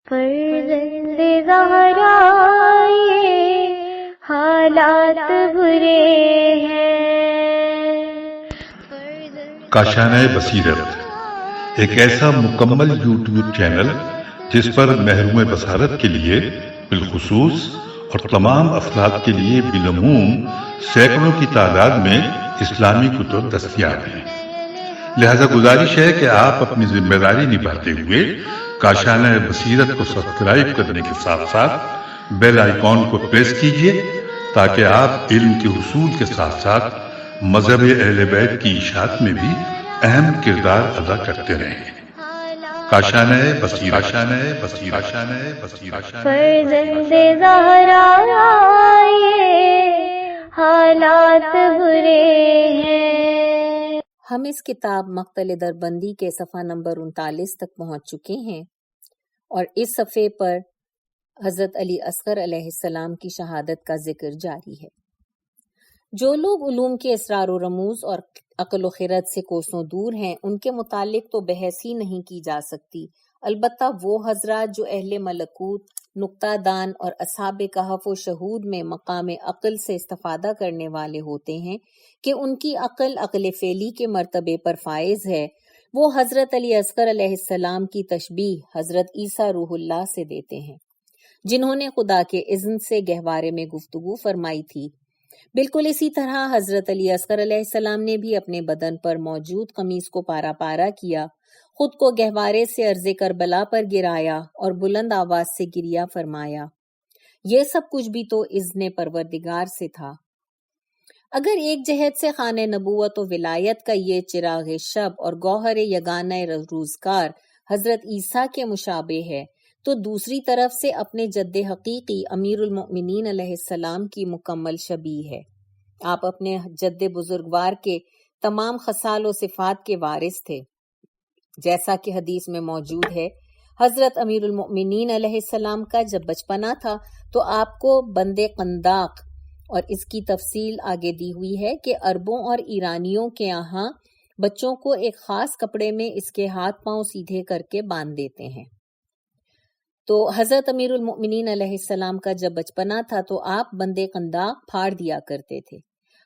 فرزند زہرا یہ حالات برے ہیں۔ کاشانہ بصیرت ایک ایسا مکمل یوٹیوب چینل جس پر محروم بصارت کے لیے بالخصوص اور تمام افراد کے لیے بالعموم سینکڑوں کی تعداد میں اسلامی کتب دستیاب ہیں۔ لہذا گزارش ہے کہ آپ اپنی ذمہ داری نبھاتے ہوئے کاشانہ بصیرت کو سبسکرائب کرنے کے ساتھ ساتھ بیل آئیکن کو پریس کیجیے تاکہ آپ علم کے حصول کے ساتھ ساتھ مذہب اہل بیت کی اشاعت میں بھی اہم کردار ادا کرتے رہیں۔ کاشانہ بصیرت۔ فرزند زہرا یہ حالات برے ہیں۔ ہم اس کتاب مقتل دربندی کے صفحہ نمبر 39 تک پہنچ چکے ہیں اور اس صفحے پر حضرت علی اصغر علیہ السلام کی شہادت کا ذکر جاری ہے۔ جو لوگ علوم کے اسرار و رموز اور عقل و خرد سے کوسوں دور ہیں ان کے متعلق تو بحث ہی نہیں کی جا سکتی، البتہ وہ حضرات جو اہل ملکوت، نکتہ دان اور اصحاب کہف و شہود میں مقام عقل سے استفادہ کرنے والے ہوتے ہیں کہ ان کی عقل فعلی کے مرتبے پر فائز ہے، وہ حضرت علی اصغر علیہ السلام کی تشبیہ حضرت عیسیٰ روح اللہ سے دیتے ہیں، جنہوں نے خدا کے اذن سے گہوارے میں گفتگو فرمائی تھی۔ بالکل اسی طرح حضرت علی اصغر علیہ السلام نے بھی اپنے بدن پر موجود قمیص کو پارا پارا کیا، خود کو گہوارے سے ارض کربلا پر گرایا اور بلند آواز سے گریہ فرمایا۔ یہ سب کچھ بھی تو اذن پروردگار سے تھا۔ اگر ایک جہت سے خانہ نبوت و ولایت کا یہ چراغ شب اور گوہر یگانہ روزگار حضرت عیسیٰ کے مشابہ ہے، تو دوسری طرف سے اپنے جد حقیقی امیر المؤمنین علیہ السلام کی مکمل شبیہ ہے۔ آپ اپنے جد بزرگوار کے تمام خصال و صفات کے وارث تھے، جیسا کہ حدیث میں موجود ہے۔ حضرت امیر المؤمنین علیہ السلام کا جب بچپنا تھا تو آپ کو بند قنداق، اور اس کی تفصیل آگے دی ہوئی ہے کہ عربوں اور ایرانیوں کے یہاں بچوں کو ایک خاص کپڑے میں اس کے ہاتھ پاؤں سیدھے کر کے باندھ دیتے ہیں۔ تو حضرت امیر المؤمنین علیہ السلام کا جب بچپنا تھا تو آپ بند قنداق پھاڑ دیا کرتے تھے،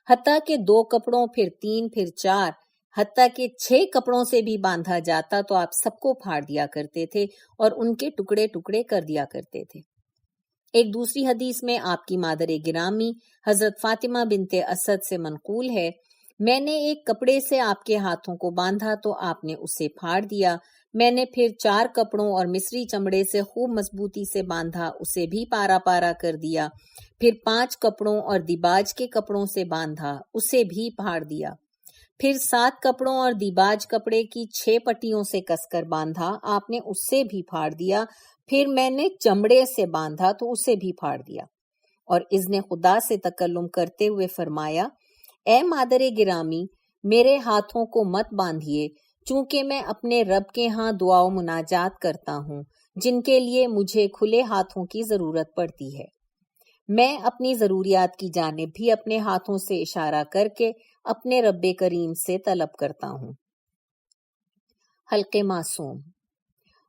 حتیٰ کہ 2 کپڑوں، پھر 3، پھر 4، حتیٰ کہ 6 کپڑوں سے بھی باندھا جاتا تو آپ سب کو پھاڑ دیا کرتے تھے اور ان کے ٹکڑے ٹکڑے کر دیا کرتے تھے۔ ایک دوسری حدیث میں آپ کی مادر گرامی حضرت فاطمہ بنت اسد سے منقول ہے، میں نے ایک کپڑے سے آپ کے ہاتھوں کو باندھا تو آپ نے اسے پھاڑ دیا، میں نے پھر 4 کپڑوں اور مصری چمڑے سے خوب مضبوطی سے باندھا، اسے بھی پارا پارا کر دیا، پھر 5 کپڑوں اور دیباج کے کپڑوں سے باندھا، اسے بھی پھاڑ دیا، پھر 7 کپڑوں اور دیباج کپڑے کی 6 پٹیوں سے کس کر باندھا، آپ نے اسے بھی پھاڑ دیا، پھر میں نے چمڑے سے باندھا تو اسے بھی پھاڑ دیا، اور اذن خدا سے تکلم کرتے ہوئے فرمایا، اے مادر گرامی، میرے ہاتھوں کو مت باندھیے، چونکہ میں اپنے رب کے ہاں دعا و مناجات کرتا ہوں، جن کے لیے مجھے کھلے ہاتھوں کی ضرورت پڑتی ہے۔ میں اپنی ضروریات کی جانب بھی اپنے ہاتھوں سے اشارہ کر کے اپنے رب کریم سے طلب کرتا ہوں۔ حلق معصوم۔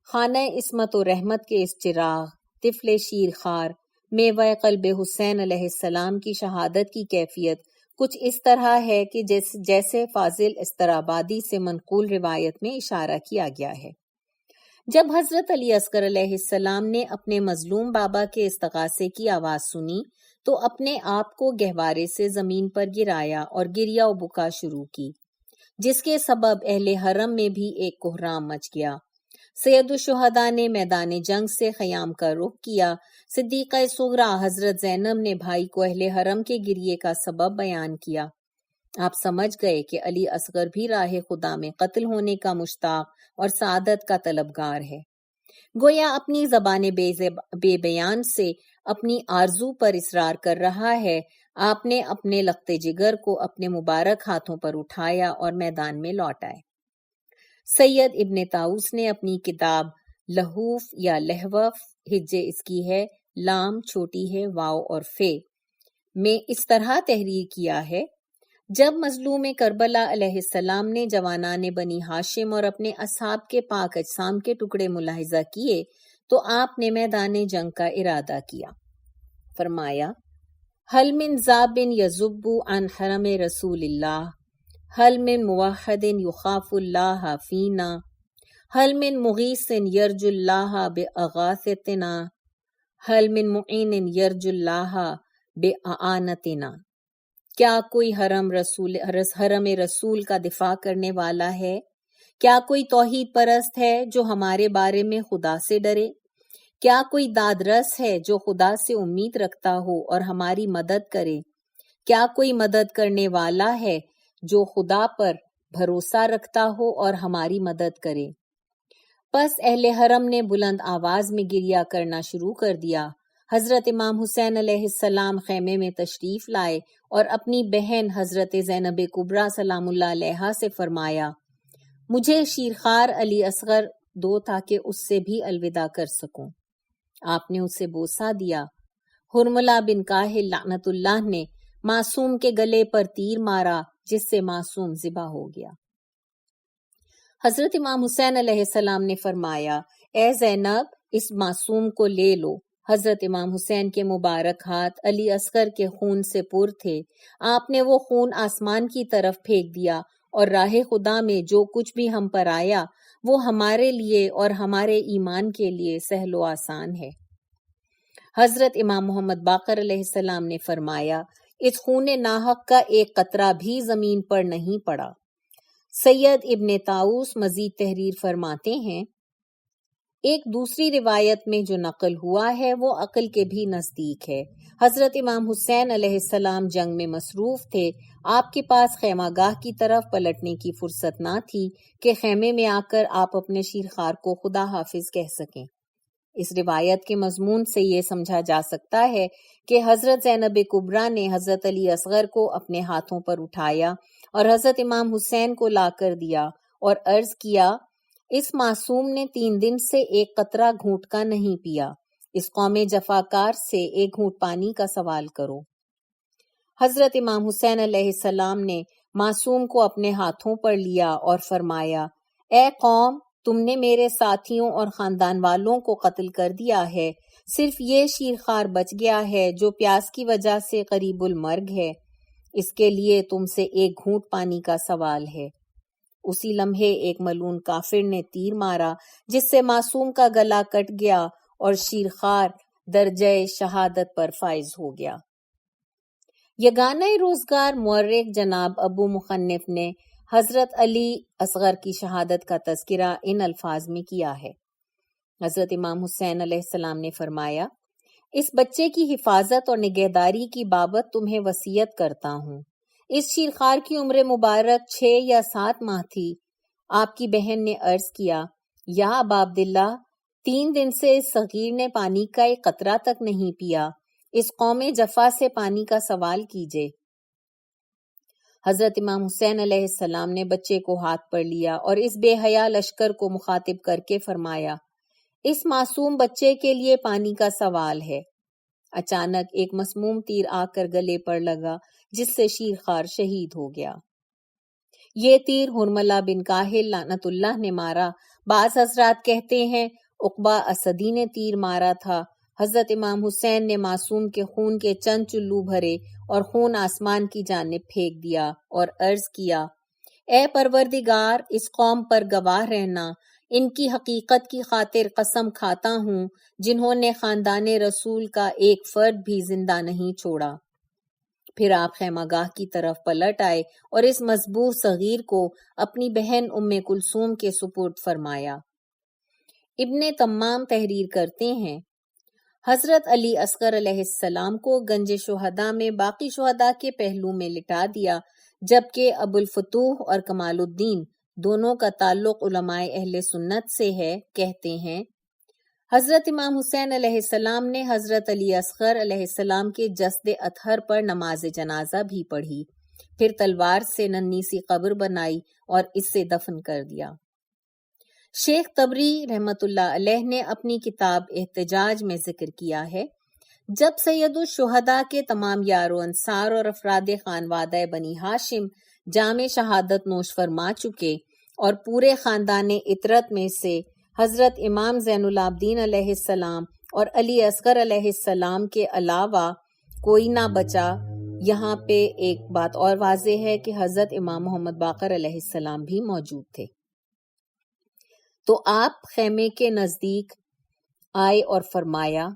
خانہ عصمت و رحمت کے اس چراغ، طفل شیر خار، میوہ قلب حسین علیہ السلام کی شہادت کی کیفیت کچھ اس طرح ہے کہ جیسے فاضل استرابادی سے منقول روایت میں اشارہ کیا گیا ہے۔ جب حضرت علی اصغر علیہ السلام نے اپنے مظلوم بابا کے استغاثے کی آواز سنی تو اپنے آپ کو گہوارے سے زمین پر گرایا اور گریہ و بکا شروع کی، جس کے سبب اہل حرم میں بھی ایک کوہرام مچ گیا۔ سید الشہداء نے میدان جنگ سے خیام کا رخ کیا۔ صدیقہ صغریٰ حضرت زینب نے بھائی کو اہل حرم کے گریے کا سبب بیان کیا۔ آپ سمجھ گئے کہ علی اصغر بھی راہ خدا میں قتل ہونے کا مشتاق اور سعادت کا طلبگار ہے۔ گویا اپنی زبان بے بیان سے اپنی آرزو پر اصرار کر رہا ہے۔ آپ نے اپنے لخت جگر کو اپنے مبارک ہاتھوں پر اٹھایا اور میدان میں لوٹائے۔ سید ابن طاؤس نے اپنی کتاب لہوف یا لہوف، ہجے اس کی ہے لام چھوٹی ہے واو اور فے، میں اس طرح تحریر کیا ہے، جب مظلوم کربلا علیہ السلام نے جوانان بنی ہاشم اور اپنے اصحاب کے پاک اجسام کے ٹکڑے ملاحظہ کیے تو آپ نے میدان جنگ کا ارادہ کیا۔ فرمایا حل من ذابن یذب عن حرم رسول اللہ، حل من موحد یخاف اللہ فینا، حل من مغیث یرجو اللہ باغاثتنا، حل من معین یرجو اللہ باعانتنا۔ کیا کوئی حرم رسول کا دفاع کرنے والا ہے؟ کیا کوئی توحید پرست ہے جو ہمارے بارے میں خدا سے ڈرے؟ کیا کوئی دادرس ہے جو خدا سے امید رکھتا ہو اور ہماری مدد کرے؟ کیا کوئی مدد کرنے والا ہے جو خدا پر بھروسہ رکھتا ہو اور ہماری مدد کرے؟ پس اہل حرم نے بلند آواز میں گریہ کرنا شروع کر دیا۔ حضرت امام حسین علیہ السلام خیمے میں تشریف لائے اور اپنی بہن حضرت زینب کبریٰ سلام اللہ علیہا سے فرمایا مجھے شیرخوار علی اصغر دو تاکہ اس سے بھی الوداع کر سکوں۔ آپ نے اسے بوسہ دیا۔ حرملہ بن کاہل لعنت اللہ نے معصوم کے گلے پر تیر مارا جس سے معصوم ذبح ہو گیا۔ حضرت امام حسین علیہ السلام نے فرمایا اے زینب اس معصوم کو لے لو۔ حضرت امام حسین کے مبارک ہاتھ علی اصغر کے خون سے پر تھے۔ آپ نے وہ خون آسمان کی طرف پھینک دیا اور راہ خدا میں جو کچھ بھی ہم پر آیا وہ ہمارے لیے اور ہمارے ایمان کے لیے سہل و آسان ہے۔ حضرت امام محمد باقر علیہ السلام نے فرمایا اس خون ناحق کا ایک قطرہ بھی زمین پر نہیں پڑا۔ سید ابن طاؤس مزید تحریر فرماتے ہیں ایک دوسری روایت میں جو نقل ہوا ہے وہ عقل کے بھی نزدیک ہے۔ حضرت امام حسین علیہ السلام جنگ میں مصروف تھے۔ آپ کے پاس خیمہ گاہ کی طرف پلٹنے کی فرصت نہ تھی کہ خیمے میں آ کر آپ اپنے شیرخوار کو خدا حافظ کہہ سکیں۔ اس روایت کے مضمون سے یہ سمجھا جا سکتا ہے کہ حضرت زینب کبریٰ نے حضرت علی اصغر کو اپنے ہاتھوں پر اٹھایا اور حضرت امام حسین کو لا کر دیا اور عرض کیا اس معصوم نے 3 دن سے ایک قطرہ گھونٹ کا نہیں پیا، اس قوم جفاکار سے ایک گھونٹ پانی کا سوال کرو۔ حضرت امام حسین علیہ السلام نے معصوم کو اپنے ہاتھوں پر لیا اور فرمایا اے قوم تم نے میرے ساتھیوں اور خاندان والوں کو قتل کر دیا ہے، صرف یہ شیرخوار بچ گیا ہے جو پیاس کی وجہ سے قریب المرگ ہے، اس کے لیے تم سے ایک گھونٹ پانی کا سوال ہے۔ اسی لمحے ایک ملعون کافر نے تیر مارا جس سے معصوم کا گلا کٹ گیا اور شیرخوار درجہ شہادت پر فائز ہو گیا۔ یگانہ روزگار مورخ جناب ابو مخنف نے حضرت علی اصغر کی شہادت کا تذکرہ ان الفاظ میں کیا ہے۔ حضرت امام حسین علیہ السلام نے فرمایا اس بچے کی حفاظت اور نگہداری کی بابت تمہیں وصیت کرتا ہوں۔ اس شیرخوار کی عمر مبارک 6 یا 7 ماہ تھی۔ آپ کی بہن نے عرض کیا یا ابا عبداللہ 3 دن سے اس صغیر نے پانی کا ایک قطرہ تک نہیں پیا، اس قوم جفا سے پانی کا سوال کیجے۔ حضرت امام حسین علیہ السلام نے بچے کو ہاتھ پر لیا اور اس بے حیا لشکر کو مخاطب کر کے فرمایا اس معصوم بچے کے لیے پانی کا سوال ہے۔ اچانک ایک مسموم تیر آ کر گلے پر لگا جس سے شیرخوار شہید ہو گیا۔ یہ تیر حرملہ بن کاہل لعنت اللہ نے مارا۔ بعض حضرات کہتے ہیں عقبہ اسدی نے تیر مارا تھا۔ حضرت امام حسین نے معصوم کے خون کے چند چلو بھرے اور خون آسمان کی جانب پھینک دیا اور عرض کیا اے پروردگار اس قوم پر گواہ رہنا، ان کی حقیقت کی خاطر قسم کھاتا ہوں جنہوں نے خاندان رسول کا ایک فرد بھی زندہ نہیں چھوڑا۔ پھر آپ خیمہ گاہ کی طرف پلٹ آئے اور اس مذبوح صغیر کو اپنی بہن ام کلثوم کے سپرد فرمایا۔ ابن تمام تحریر کرتے ہیں حضرت علی اصغر علیہ السلام کو گنج شہداء میں باقی شہداء کے پہلو میں لٹا دیا، جبکہ ابو الفتوح اور کمال الدین دونوں کا تعلق علماء اہل سنت سے ہے۔ کہتے ہیں حضرت امام حسین علیہ السلام نے حضرت علی اصغر علیہ السلام کے جسد اطہر پر نماز جنازہ بھی پڑھی، پھر تلوار سے ننھی سی قبر بنائی اور اس سے دفن کر دیا۔ شیخ طبری رحمت اللہ علیہ نے اپنی کتاب احتجاج میں ذکر کیا ہے جب سید الشہداء کے تمام یار و انصار اور افراد خانوادہ بنی ہاشم جام شہادت نوش فرما چکے اور پورے خاندان عطرت میں سے حضرت امام زین العابدین علیہ السلام اور علی اصغر علیہ السلام کے علاوہ کوئی نہ بچا۔ یہاں پہ ایک بات اور واضح ہے کہ حضرت امام محمد باقر علیہ السلام بھی موجود تھے۔ تو آپ خیمے کے نزدیک آئے اور فرمایا،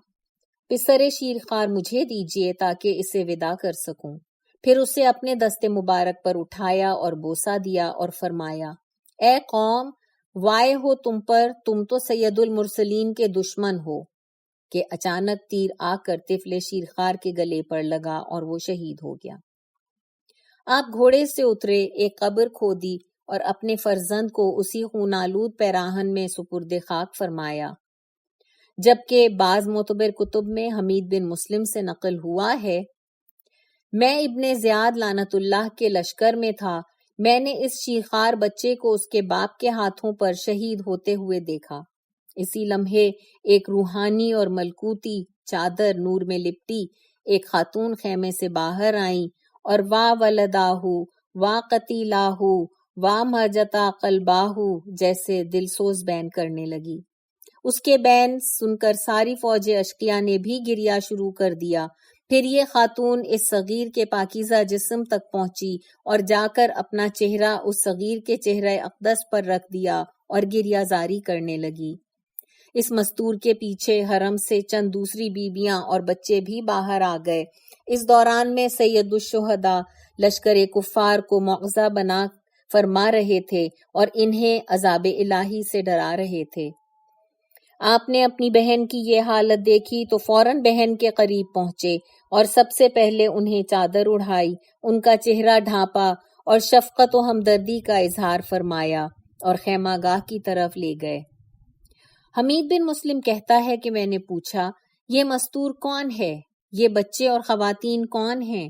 پسر شیرخوار مجھے دیجیے تاکہ اسے وداع کر سکوں۔ پھر اسے اپنے دست مبارک پر اٹھایا اور بوسہ دیا اور فرمایا، اے قوم، وائے ہو تم پر، تم تو سید المرسلین کے دشمن ہو، کہ اچانک تیر آ کر طفل شیرخوار کے گلے پر لگا اور وہ شہید ہو گیا۔ آپ گھوڑے سے اترے، ایک قبر کھودی اور اپنے فرزند کو اسی خون آلود پیراہن میں سپرد خاک فرمایا، جبکہ بعض معتبر کتب میں حمید بن مسلم سے نقل ہوا ہے، میں ابن زیاد لعنت اللہ کے لشکر میں تھا، میں نے اس شیرخوار بچے کو اس کے باپ کے ہاتھوں پر شہید ہوتے ہوئے دیکھا۔ اسی لمحے ایک روحانی اور ملکوتی چادر نور میں لپٹی ایک خاتون خیمے سے باہر آئیں اور وا ولداہو وا قتیلاہو وا مجتا قلباہو جیسے دلسوز بین کرنے لگی۔ اس کے بین سن کر ساری فوج اشقیاء نے بھی گریا شروع کر دیا۔ پھر یہ خاتون اس صغیر کے پاکیزہ جسم تک پہنچی اور جا کر اپنا چہرہ اس صغیر کے چہرہ اقدس پر رکھ دیا اور گریہ زاری کرنے لگی۔ اس مستور کے پیچھے حرم سے چند دوسری بیویاں اور بچے بھی باہر آ گئے۔ اس دوران میں سید الشہداء لشکر کفار کو موعظہ بنا فرما رہے تھے اور انہیں عذاب الہی سے ڈرا رہے تھے۔ آپ نے اپنی بہن کی یہ حالت دیکھی تو فوراً بہن کے قریب پہنچے اور سب سے پہلے انہیں چادر اڑھائی، ان کا چہرہ ڈھانپا اور شفقت و ہمدردی کا اظہار فرمایا اور خیمہ گاہ کی طرف لے گئے۔ حمید بن مسلم کہتا ہے کہ میں نے پوچھا، یہ مستور کون ہے؟ یہ بچے اور خواتین کون ہیں؟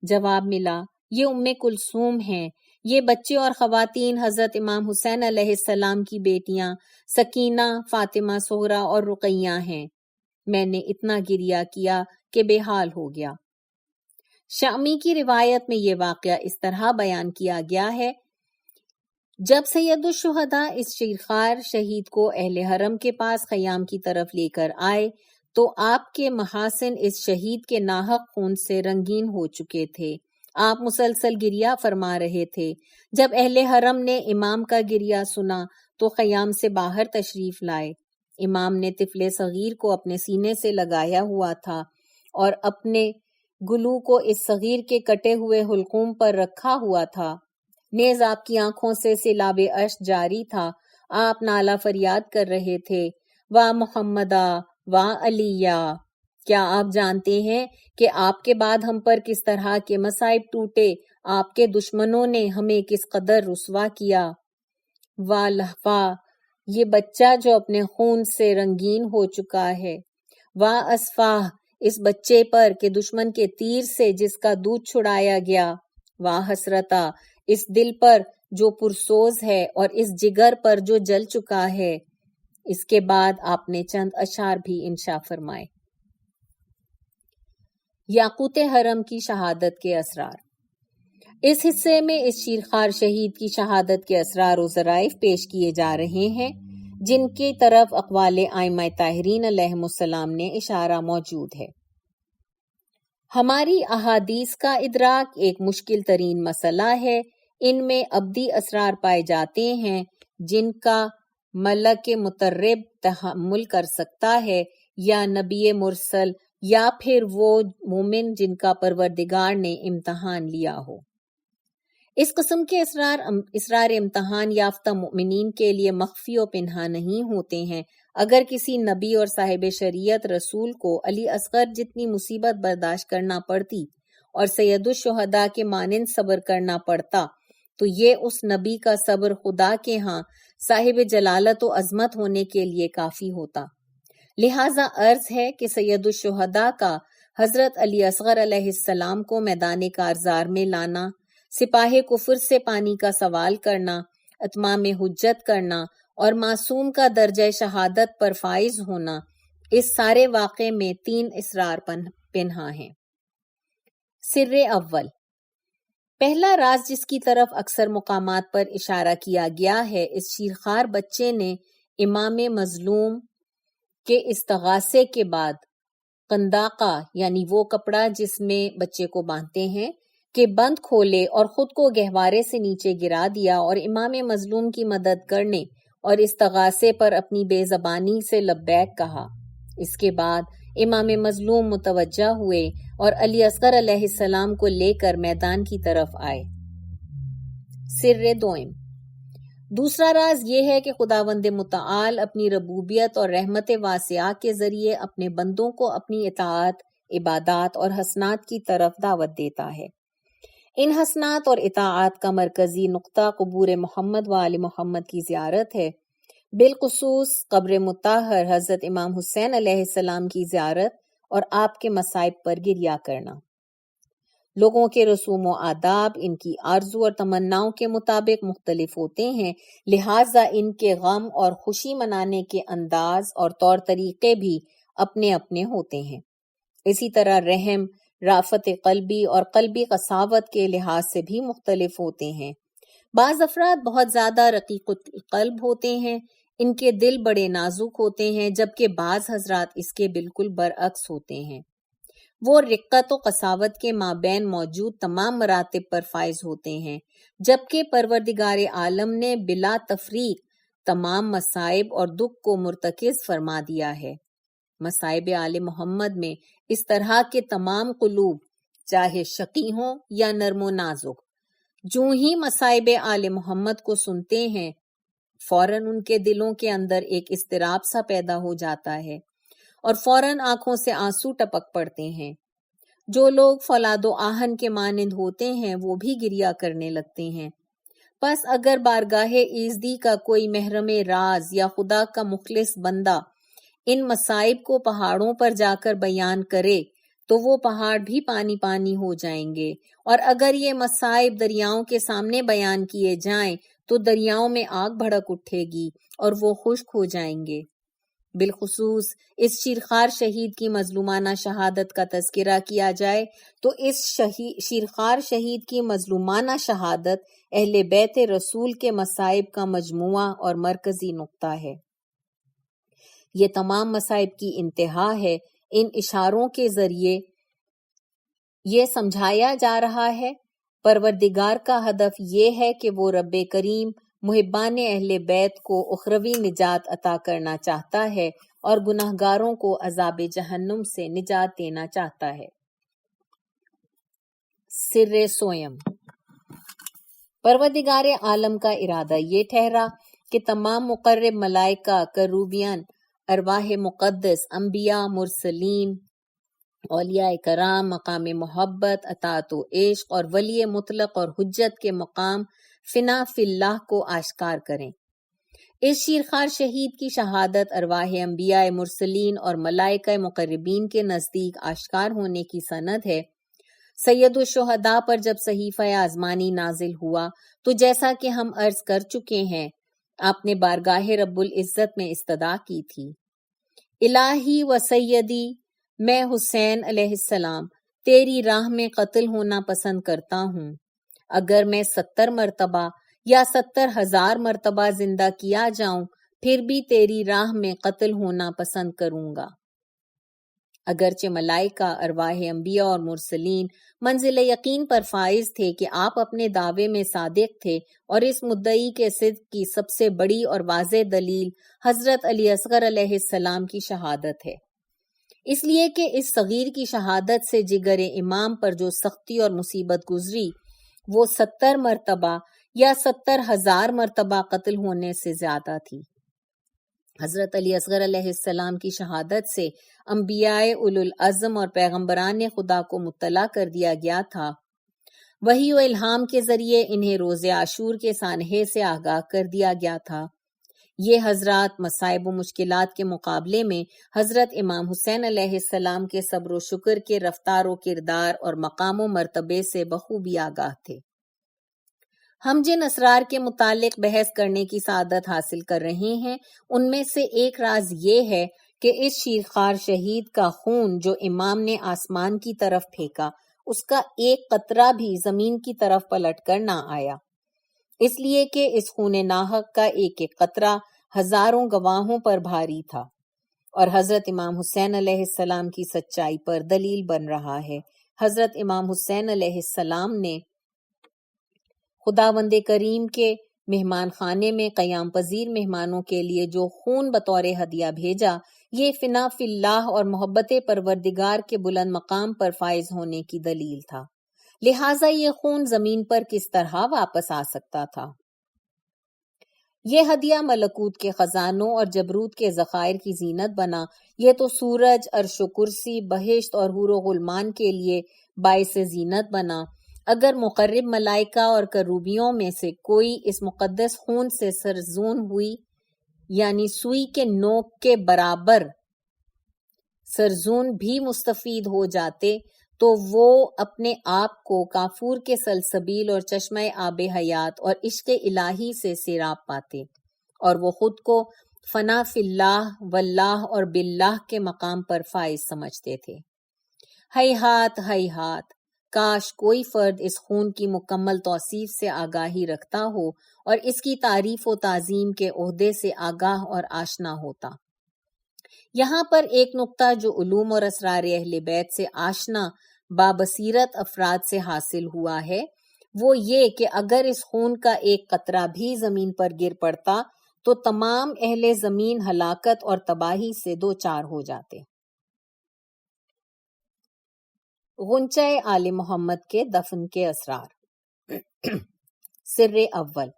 جواب ملا، یہ ام کلثوم ہیں۔ یہ بچے اور خواتین حضرت امام حسین علیہ السلام کی بیٹیاں سکینہ، فاطمہ صغرا اور رقیہ ہیں۔ میں نے اتنا گریہ کیا کہ بے حال ہو گیا۔ شامی کی روایت میں یہ واقعہ اس طرح بیان کیا گیا ہے، جب سید الشہداء اس شیرخوار شہید کو اہل حرم کے پاس خیام کی طرف لے کر آئے تو آپ کے محاسن اس شہید کے ناحق خون سے رنگین ہو چکے تھے۔ آپ مسلسل گریہ فرما رہے تھے۔ جب اہل حرم نے امام کا گریہ سنا تو خیام سے باہر تشریف لائے۔ امام نے طفل صغیر کو اپنے سینے سے لگایا ہوا تھا اور اپنے گلو کو اس صغیر کے کٹے ہوئے حلقوم پر رکھا ہوا تھا۔ نیز آپ کی آنکھوں سے سیلاب اشک جاری تھا۔ آپ نالہ فریاد کر رہے تھے، وا محمدہ وا علیہ۔ کیا آپ جانتے ہیں کہ آپ کے بعد ہم پر کس طرح کے مصائب ٹوٹے؟ آپ کے دشمنوں نے ہمیں کس قدر رسوا کیا۔ وا لہفا، یہ بچہ جو اپنے خون سے رنگین ہو چکا ہے۔ وا اسفاہ، اس بچے پر کہ دشمن کے تیر سے جس کا دودھ چھڑایا گیا۔ وا حسرتا، اس دل پر جو پرسوز ہے اور اس جگر پر جو جل چکا ہے۔ اس کے بعد آپ نے چند اشعار بھی انشاء فرمائے۔ یاقوت حرم کی شہادت کے اسرار۔ اس حصے میں اس شیرخوار شہید کی شہادت کے اسرار و ظرائف پیش کیے جا رہے ہیں جن کی طرف اقوال ائمہ طاہرین علیہم السلام نے اشارہ موجود ہے۔ ہماری احادیث کا ادراک ایک مشکل ترین مسئلہ ہے۔ ان میں ابدی اسرار پائے جاتے ہیں جن کا ملک مترب تحمل کر سکتا ہے، یا نبی مرسل، یا پھر وہ مومن جن کا پروردگار نے امتحان لیا ہو۔ اس قسم کے اسرار امتحان یافتہ مومنین کے لیے مخفی و پنہا نہیں ہوتے ہیں۔ اگر کسی نبی اور صاحب شریعت رسول کو علی اصغر جتنی مصیبت برداشت کرنا پڑتی اور سید الشہداء کے مانند صبر کرنا پڑتا تو یہ اس نبی کا صبر خدا کے ہاں صاحب جلالت و عظمت ہونے کے لیے کافی ہوتا۔ لہٰذا عرض ہے کہ سید الشہداء کا حضرت علی اصغر علیہ السلام کو میدان کارزار میں لانا، سپاہ کفر سے پانی کا سوال کرنا، اتمام حجت کرنا اور معصوم کا درجہ شہادت پر فائز ہونا، اس سارے واقعے میں 3 اسرار پنہا ہیں۔ سر اول، پہلا راز جس کی طرف اکثر مقامات پر اشارہ کیا گیا ہے، اس شیرخوار بچے نے امام مظلوم کے استغاثے کے بعد قنداقہ یعنی وہ کپڑا جس میں بچے کو باندھتے ہیں کہ بند کھولے اور خود کو گہوارے سے نیچے گرا دیا اور امام مظلوم کی مدد کرنے اور استغاثے پر اپنی بے زبانی سے لبیک کہا۔ اس کے بعد امام مظلوم متوجہ ہوئے اور علی اصغر علیہ السلام کو لے کر میدان کی طرف آئے۔ سر دوئم، دوسرا راز یہ ہے کہ خداوند متعال اپنی ربوبیت اور رحمت واسعہ کے ذریعے اپنے بندوں کو اپنی اطاعت، عبادات اور حسنات کی طرف دعوت دیتا ہے۔ ان حسنات اور اطاعت کا مرکزی نقطہ قبور محمد و آل محمد کی زیارت ہے، بالخصوص قبر مطہر حضرت امام حسین علیہ السلام کی زیارت اور آپ کے مصائب پر گریہ کرنا۔ لوگوں کے رسوم و آداب ان کی آرزو اور تمناؤں کے مطابق مختلف ہوتے ہیں، لہٰذا ان کے غم اور خوشی منانے کے انداز اور طور طریقے بھی اپنے اپنے ہوتے ہیں۔ اسی طرح رحم، رافت قلبی اور قلبی قساوت کے لحاظ سے بھی مختلف ہوتے ہیں۔ بعض افراد بہت زیادہ رقیق قلب ہوتے ہیں، ان کے دل بڑے نازک ہوتے ہیں، جبکہ بعض حضرات اس کے بالکل برعکس ہوتے ہیں۔ وہ رقت و قساوت کے مابین موجود تمام مراتب پر فائز ہوتے ہیں، جبکہ پروردگار عالم نے بلا تفریق تمام مصائب اور دکھ کو مرتکز فرما دیا ہے۔ مصائب آل محمد میں اس طرح کے تمام قلوب چاہے شقی ہوں یا نرم و نازک، جو ہی مصائب آل محمد کو سنتے ہیں فوراً ان کے دلوں کے اندر ایک اضطراب سا پیدا ہو جاتا ہے اور فوراً آنکھوں سے آنسو ٹپک پڑتے ہیں۔ جو لوگ فولاد و آہن کے مانند ہوتے ہیں وہ بھی گریہ کرنے لگتے ہیں۔ پس اگر بارگاہ ایزدی کا کوئی محرم راز یا خدا کا مخلص بندہ ان مصائب کو پہاڑوں پر جا کر بیان کرے تو وہ پہاڑ بھی پانی پانی ہو جائیں گے، اور اگر یہ مصائب دریاؤں کے سامنے بیان کیے جائیں تو دریاؤں میں آگ بھڑک اٹھے گی اور وہ خشک ہو جائیں گے۔ بالخصوص اس شیرخوار شہید کی مظلومانہ شہادت کا تذکرہ کیا جائے تو اس شیرخوار شہید کی مظلومانہ شہادت اہل بیت رسول کے مصائب کا مجموعہ اور مرکزی نقطہ ہے۔ یہ تمام مصائب کی انتہا ہے۔ ان اشاروں کے ذریعے یہ سمجھایا جا رہا ہے پروردگار کا ہدف یہ ہے کہ وہ رب کریم محبان اہل بیت کو اخروی نجات عطا کرنا چاہتا ہے اور گناہگاروں کو عذاب جہنم سے نجات دینا چاہتا ہے۔ سر سوئم، پروردگار عالم کا ارادہ یہ ٹھہرا کہ تمام مقرب ملائکہ، کروبین، ارواح مقدس، انبیاء، مرسلین، اولیاء کرام مقام محبت، اطاعت و عشق اور ولی مطلق اور حجت کے مقام فنا فی اللہ کو آشکار کریں۔ اس شیرخوار شہید کی شہادت ارواح انبیاء، مرسلین اور ملائکہ مقربین کے نزدیک آشکار ہونے کی سند ہے۔ سید الشہداء پر جب صحیفہ آزمانی نازل ہوا تو جیسا کہ ہم عرض کر چکے ہیں آپ نے بارگاہ رب العزت میں استدعا کی تھی، الہی و سیدی، میں حسین علیہ السلام تیری راہ میں قتل ہونا پسند کرتا ہوں۔ اگر میں 70 مرتبہ یا 70,000 مرتبہ زندہ کیا جاؤں پھر بھی تیری راہ میں قتل ہونا پسند کروں گا۔ اگرچہ ملائکہ، ارواح انبیاء اور مرسلین منزل یقین پر فائز تھے کہ آپ اپنے دعوے میں صادق تھے، اور اس مدعی کے صدق کی سب سے بڑی اور واضح دلیل حضرت علی اصغر علیہ السلام کی شہادت ہے، اس لیے کہ اس صغیر کی شہادت سے جگر امام پر جو سختی اور مصیبت گزری وہ 70 مرتبہ یا 70,000 مرتبہ قتل ہونے سے زیادہ تھی۔ حضرت علی اصغر علیہ السلام کی شہادت سے انبیاء اولو العزم اور پیغمبران خدا کو مطلع کر دیا گیا تھا۔ وحی و الہام کے ذریعے انہیں روز عاشور کے سانحے سے آگاہ کر دیا گیا تھا۔ یہ حضرات مصائب و مشکلات کے مقابلے میں حضرت امام حسین علیہ السلام کے صبر و شکر کے رفتار و کردار اور مقام و مرتبے سے بخوبی آگاہ تھے۔ ہم جن اسرار کے متعلق بحث کرنے کی سعادت حاصل کر رہے ہیں ان میں سے ایک راز یہ ہے کہ اس شیرخوار شہید کا خون جو امام نے آسمان کی طرف پھینکا اس کا ایک قطرہ بھی زمین کی طرف پلٹ کر نہ آیا، اس لیے کہ اس خون ناحق کا ایک ایک قطرہ ہزاروں گواہوں پر بھاری تھا اور حضرت امام حسین علیہ السلام کی سچائی پر دلیل بن رہا ہے۔ حضرت امام حسین علیہ السلام نے خداوند کریم کے مہمان خانے میں قیام پذیر مہمانوں کے لیے جو خون بطور ہدیہ بھیجا، یہ فنا فی اللہ اور محبت پروردگار کے بلند مقام پر فائز ہونے کی دلیل تھا۔ لہٰذا یہ خون زمین پر کس طرح واپس آ سکتا تھا؟ یہ ہدیہ ملکوت کے خزانوں اور جبروت کے ذخائر کی زینت بنا۔ یہ تو سورج، عرش و کرسی، بہشت اور حور و غلمان کے لیے باعث زینت بنا۔ اگر مقرب ملائکہ اور کروبیوں میں سے کوئی اس مقدس خون سے سرزون ہوئی، یعنی سوئی کے نوک کے برابر سرزون بھی مستفید ہو جاتے، تو وہ اپنے آپ کو کافور کے سلسبیل اور چشمہ آب حیات اور عشق الہی سے سیراب پاتے، اور وہ خود کو فنا فی اللہ واللہ اور باللہ کے مقام پر فائز سمجھتے تھے۔ ہیہات ہیہات، کاش کوئی فرد اس خون کی مکمل توصیف سے آگاہی رکھتا ہو اور اس کی تعریف و تعظیم کے عہدے سے آگاہ اور آشنا ہوتا۔ یہاں پر ایک نقطہ جو علوم اور اسرار اہل بیت سے آشنا بابصیرت افراد سے حاصل ہوا ہے، وہ یہ کہ اگر اس خون کا ایک قطرہ بھی زمین پر گر پڑتا تو تمام اہل زمین ہلاکت اور تباہی سے دوچار ہو جاتے۔ غنچہ آل محمد کے دفن کے اسرار۔ سر اول،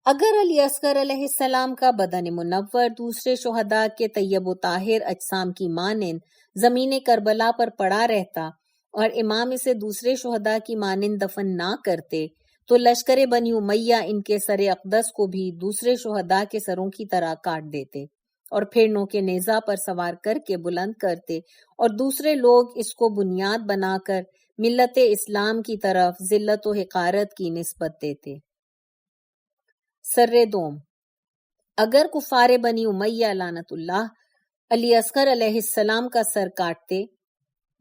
اگر علی اصغر علیہ السلام کا بدن منور دوسرے شہداء کے طیب و طاہر اجسام کی مانند زمین کربلا پر پڑا رہتا اور امام اسے دوسرے شہداء کی مانند دفن نہ کرتے، تو لشکر بنی امیہ ان کے سر اقدس کو بھی دوسرے شہداء کے سروں کی طرح کاٹ دیتے اور پھر نوک نیزہ پر سوار کر کے بلند کرتے، اور دوسرے لوگ اس کو بنیاد بنا کر ملت اسلام کی طرف ذلت و حقارت کی نسبت دیتے۔ سر دوم، اگر کفار بنی امیہ لعنت اللہ علی اصغر علیہ السلام کا سر کاٹتے،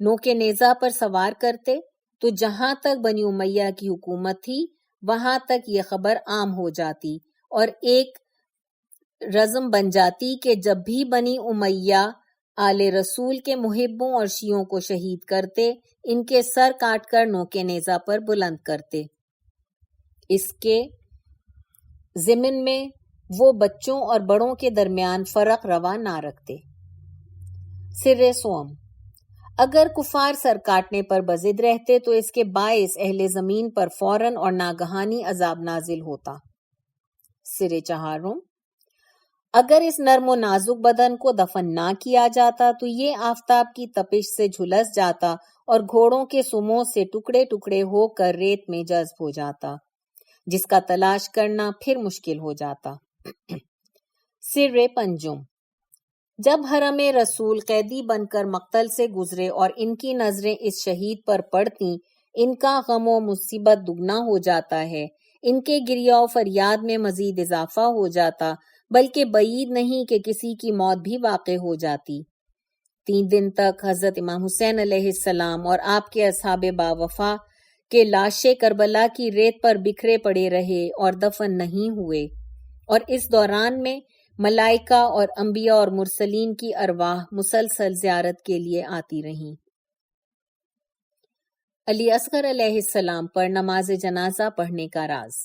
نوک نیزہ پر سوار کرتے، تو جہاں تک بنی امیہ کی حکومت تھی وہاں تک یہ خبر عام ہو جاتی اور ایک رزم بن جاتی کہ جب بھی بنی امیہ آل رسول کے محبوں اور شیعوں کو شہید کرتے، ان کے سر کاٹ کر نوک نیزہ پر بلند کرتے۔ اس کے ضمن میں وہ بچوں اور بڑوں کے درمیان فرق روا نہ رکھتے۔ سر سوم، اگر کفار سر کاٹنے پر بضد رہتے تو اس کے باعث اہل زمین پر فوراً اور ناگہانی عذاب نازل ہوتا۔ سر چہارم، اگر اس نرم و نازک بدن کو دفن نہ کیا جاتا تو یہ آفتاب کی تپش سے جھلس جاتا اور گھوڑوں کے سموں سے ٹکڑے ٹکڑے ہو کر ریت میں جذب ہو جاتا، جس کا تلاش کرنا پھر مشکل ہو جاتا۔ سر پنجم، جب حرم رسول قیدی بن کر مقتل سے گزرے اور ان کی نظریں اس شہید پر پڑتیں، ان کا غم و مصیبت دگنا ہو جاتا ہے، ان کے گریہ و فریاد میں مزید اضافہ ہو جاتا، بلکہ بعید نہیں کہ کسی کی موت بھی واقع ہو جاتی۔ 3 دن تک حضرت امام حسین علیہ السلام اور آپ کے اصحاب باوفا کے لاشیں کربلا کی ریت پر بکھرے پڑے رہے اور دفن نہیں ہوئے، اور اس دوران میں ملائکہ اور انبیاء اور مرسلین کی ارواح مسلسل زیارت کے لیے آتی رہیں۔ علی اصغر علیہ السلام پر نماز جنازہ پڑھنے کا راز۔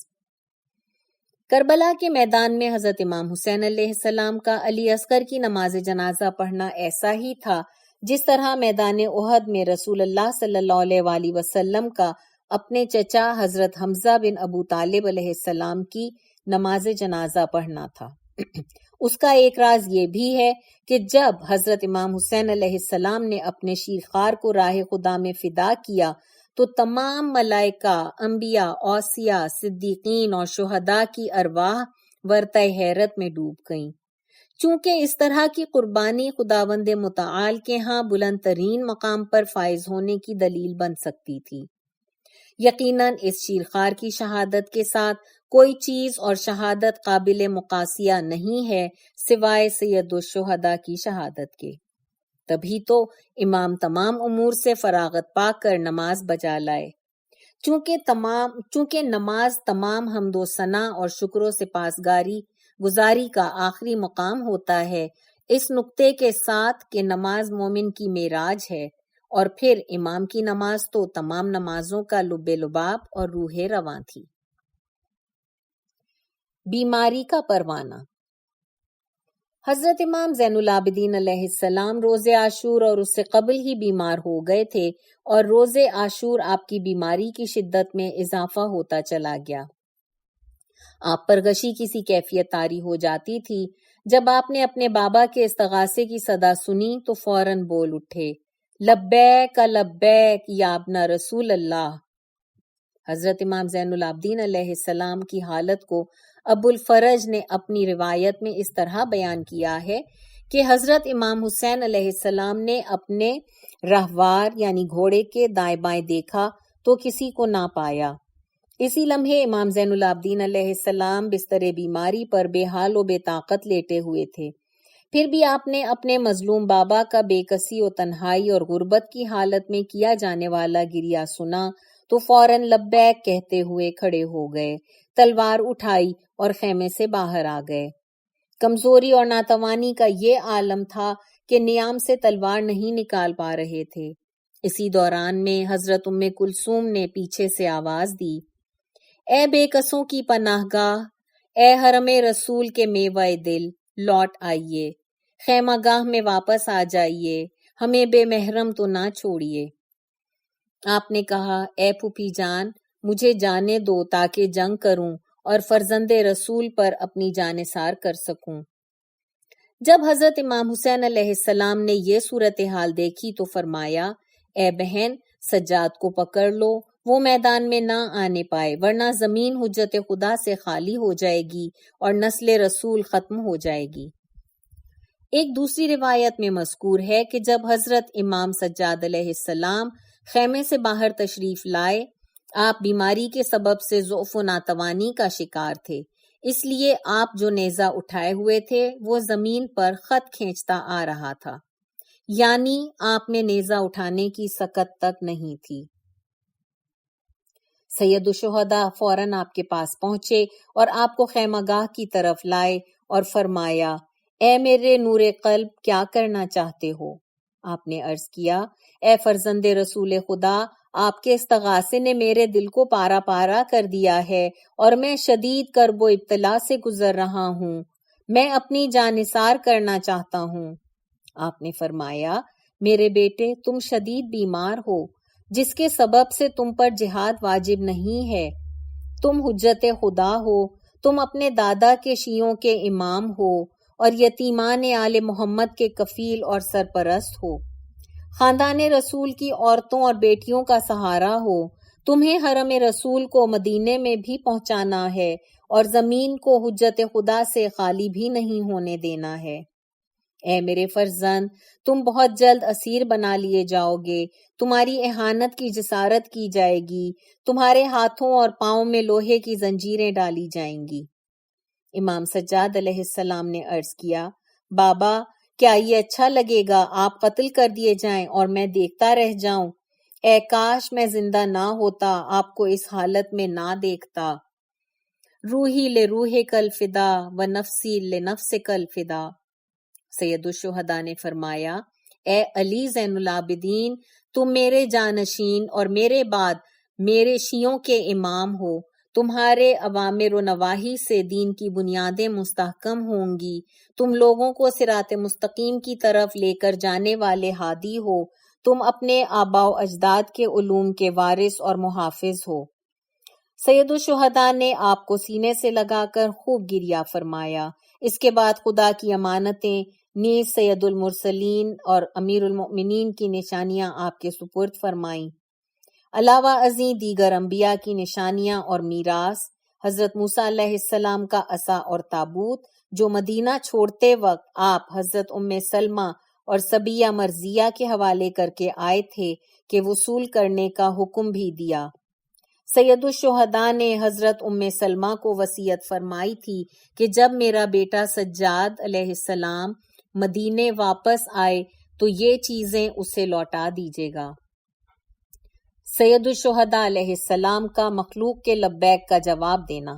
کربلا کے میدان میں حضرت امام حسین علیہ السلام کا علی اصغر کی نماز جنازہ پڑھنا ایسا ہی تھا جس طرح میدان احد میں رسول اللہ صلی اللہ علیہ وآلہ وسلم کا اپنے چچا حضرت حمزہ بن ابو طالب علیہ السلام کی نماز جنازہ پڑھنا تھا۔ اس کا ایک راز یہ بھی ہے کہ جب حضرت امام حسین علیہ السلام نے اپنے شیرخوار کو راہ خدا میں فدا کیا تو تمام ملائکہ، انبیاء، اوصیاء، صدیقین اور شہداء کی ارواح ورطہ حیرت میں ڈوب گئیں، چونکہ اس طرح کی قربانی خداوند متعال کے ہاں بلند ترین مقام پر فائز ہونے کی دلیل بن سکتی تھی۔ یقیناً اس شیرخوار کی شہادت کے ساتھ کوئی چیز اور شہادت قابل مقاسیہ نہیں ہے سوائے سید الشہداء کی شہادت کے۔ تبھی تو امام تمام امور سے فراغت پا کر نماز بجا لائے، چونکہ نماز تمام حمد و ثنا اور شکر و سپاسگاری گزاری کا آخری مقام ہوتا ہے، اس نقطے کے ساتھ کہ نماز مومن کی معراج ہے، اور پھر امام کی نماز تو تمام نمازوں کا لب لباب اور روح رواں تھی۔ بیماری کا پروانہ۔ حضرت امام زین العابدین علیہ السلام روز عاشور اور اس سے قبل ہی بیمار ہو گئے تھے، اور روز عاشور آپ کی بیماری کی شدت میں اضافہ ہوتا چلا گیا۔ آپ پر غشی کسی کیفیت طاری ہو جاتی تھی۔ جب آپ نے اپنے بابا کے استغاثے کی صدا سنی تو فوراً بول اٹھے، لبیک لبیک یا ابن رسول اللہ۔ حضرت امام زین العابدین علیہ السلام کی حالت کو ابو الفرج نے اپنی روایت میں اس طرح بیان کیا ہے کہ حضرت امام حسین علیہ السلام نے اپنے رہوار یعنی گھوڑے کے دائیں بائیں دیکھا تو کسی کو نہ پایا۔ اسی لمحے امام زین العابدین علیہ السلام بستر بیماری پر بے حال و بے طاقت لیٹے ہوئے تھے۔ پھر بھی آپ نے اپنے مظلوم بابا کا بے کسی و تنہائی اور غربت کی حالت میں کیا جانے والا گریہ سنا تو فوراً لبیک کہتے ہوئے کھڑے ہو گئے، تلوار اٹھائی اور خیمے سے باہر آ گئے۔ کمزوری اور ناتوانی کا یہ عالم تھا کہ نیام سے تلوار نہیں نکال پا رہے تھے۔ اسی دوران میں حضرت ام کلثوم نے پیچھے سے آواز دی، اے بے کسوں کی پناہ گاہ، اے حرم رسول کے میوہ دل، لوٹ آئیے، خیمہ گاہ میں واپس آ جائیے، ہمیں بے محرم تو نہ چھوڑیے۔ آپ نے کہا، اے پھوپھی جان، مجھے جانے دو تاکہ جنگ کروں اور فرزند رسول پر اپنی جان نثار کر سکوں۔ جب حضرت امام حسین علیہ السلام نے یہ صورتحال دیکھی تو فرمایا، اے بہن، سجاد کو پکڑ لو، وہ میدان میں نہ آنے پائے، ورنہ زمین حجت خدا سے خالی ہو جائے گی اور نسل رسول ختم ہو جائے گی۔ ایک دوسری روایت میں مذکور ہے کہ جب حضرت امام سجاد علیہ السلام خیمے سے باہر تشریف لائے، آپ بیماری کے سبب سے ضعف و ناتوانی کا شکار تھے، اس لیے آپ جو نیزہ اٹھائے ہوئے تھے وہ زمین پر خط کھینچتا آ رہا تھا، یعنی آپ میں نیزہ اٹھانے کی سکت تک نہیں تھی۔ سید الشہداء فوراً آپ کے پاس پہنچے اور آپ کو خیمہ گاہ کی طرف لائے اور فرمایا، اے میرے نور قلب، کیا کرنا چاہتے ہو؟ آپ نے عرض کیا، اے فرزند رسول خدا، آپ کے استغاثے نے میرے دل کو پارا پارا کر دیا ہے اور میں شدید کرب و ابتلا سے گزر رہا ہوں، میں اپنی جان نثار کرنا چاہتا ہوں۔ آپ نے فرمایا، میرے بیٹے، تم شدید بیمار ہو، جس کے سبب سے تم پر جہاد واجب نہیں ہے۔ تم حجت خدا ہو، تم اپنے دادا کے شیعوں کے امام ہو اور یتیمان آل محمد کے کفیل اور سرپرست ہو، خاندان رسول کی عورتوں اور بیٹیوں کا سہارا ہو، تمہیں حرم رسول کو مدینے میں بھی پہنچانا ہے اور زمین کو حجت خدا سے خالی بھی نہیں ہونے دینا ہے۔ اے میرے فرزند، تم بہت جلد اسیر بنا لیے جاؤ گے، تمہاری اہانت کی جسارت کی جائے گی، تمہارے ہاتھوں اور پاؤں میں لوہے کی زنجیریں ڈالی جائیں گی۔ امام سجاد علیہ السلام نے عرض کیا، بابا، کیا یہ اچھا لگے گا آپ قتل کر دیے جائیں اور میں دیکھتا رہ جاؤں؟ اے کاش میں زندہ نہ ہوتا، آپ کو اس حالت میں نہ دیکھتا۔ روحی لروح کل فدا و نفسی لنفس کل فدا۔ سید الشہداء نے فرمایا، اے علی زین العابدین، تم میرے جانشین اور میرے بعد میرے شیعوں کے امام ہو، تمہارے اوامر و نواہی سے دین کی بنیادیں مستحکم ہوں گی، تم لوگوں کو صراط مستقیم کی طرف لے کر جانے والے ہادی ہو، تم اپنے آباء و اجداد کے علوم کے وارث اور محافظ ہو۔ سید الشہداء نے آپ کو سینے سے لگا کر خوب گریہ فرمایا۔ اس کے بعد خدا کی امانتیں نیز سید المرسلین اور امیر المؤمنین کی نشانیاں آپ کے سپرد فرمائیں۔ علاوہ ازیں دیگر انبیاء کی نشانیاں اور میراث، حضرت موسیٰ علیہ السلام کا عصا اور تابوت جو مدینہ چھوڑتے وقت آپ حضرت ام سلمہ اور صبیہ مرضیہ کے حوالے کر کے آئے تھے کہ وصول کرنے کا حکم بھی دیا۔ سید الشہداء نے حضرت ام سلمہ کو وصیت فرمائی تھی کہ جب میرا بیٹا سجاد علیہ السلام مدینے واپس آئے تو یہ چیزیں اسے لوٹا دیجیے گا۔ سید الشہداء علیہ السلام کا مخلوق کے لبیک کا جواب دینا۔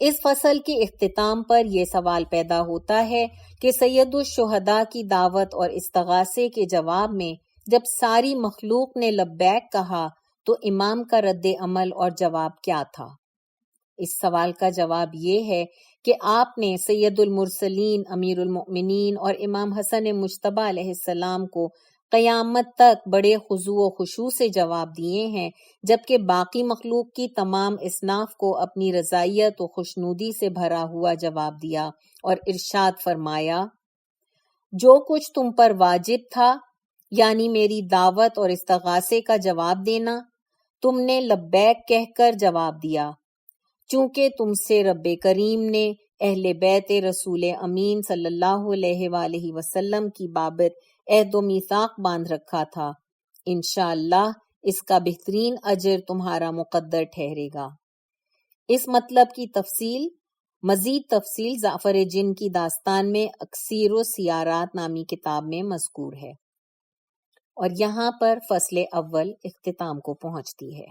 اس فصل کے اختتام پر یہ سوال پیدا ہوتا ہے کہ سید الشہداء کی دعوت اور استغاثے کے جواب میں جب ساری مخلوق نے لبیک کہا تو امام کا رد عمل اور جواب کیا تھا؟ اس سوال کا جواب یہ ہے کہ آپ نے سید المرسلین امیر المؤمنین اور امام حسن مجتبی علیہ السلام کو قیامت تک بڑے خضوع و خشوع سے جواب دیے ہیں، جبکہ باقی مخلوق کی تمام اصناف کو اپنی رضائیت و خوشنودی سے بھرا ہوا جواب دیا اور ارشاد فرمایا، جو کچھ تم پر واجب تھا یعنی میری دعوت اور استغاثے کا جواب دینا، تم نے لبیک کہہ کر جواب دیا، چونکہ تم سے رب کریم نے اہل بیت رسول امین صلی اللہ علیہ وآلہ وسلم کی بابت عہد و میثاق باندھ رکھا تھا، انشاءاللہ اس کا بہترین اجر تمہارا مقدر ٹھہرے گا۔ اس مطلب کی مزید تفصیل جعفر جن کی داستان میں اکسیر و سیارات نامی کتاب میں مذکور ہے۔ اور یہاں پر فصل اول اختتام کو پہنچتی ہے۔